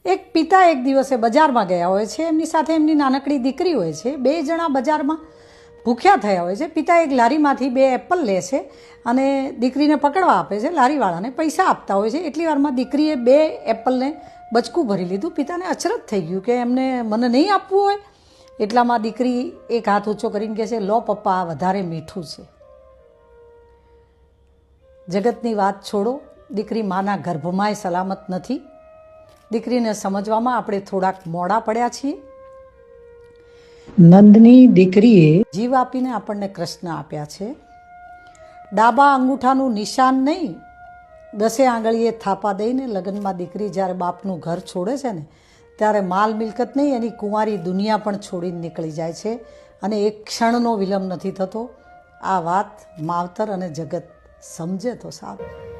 એક પિતા એક દિવસે બજારમાં ગયા હોય છે, એમની સાથે એમની નાનકડી દીકરી હોય છે. બે જણા બજારમાં ભૂખ્યા થયા હોય છે. પિતા એક લારીમાંથી 2 એપલ લે છે અને દીકરીને પકડવા આપે છે. લારીવાળાને પૈસા આપતા હોય છે. એટલી વારમાં દીકરીએ 2 એપલને બચકું ભરી લીધું. પિતાને અચરજ થઈ ગયું કે એમને મને નહીં આપવું હોય. એટલામાં દીકરી એક હાથ ઊંચો કરીને કહે છે, લો પપ્પા, આ વધારે મીઠું છે. જગતની વાત છોડો, દીકરી માના ગર્ભમાંય સલામત નથી. દીકરીને સમજવામાં આપણે થોડાક મોડા પડ્યા છીએ. નંદની દીકરીએ જીવ આપીને આપણને કૃષ્ણ આપ્યા છે. ડાબા અંગૂઠાનું નિશાન નહીં, 10 આંગળીએ થાપા દઈને લગ્નમાં દીકરી જ્યારે બાપનું ઘર છોડે છે ને, ત્યારે માલ મિલકત નહીં, એની કુંવારી દુનિયા પણ છોડીને નીકળી જાય છે અને એક ક્ષણનો વિલંબ નથી થતો. આ વાત માવતર અને જગત સમજે તો સારું.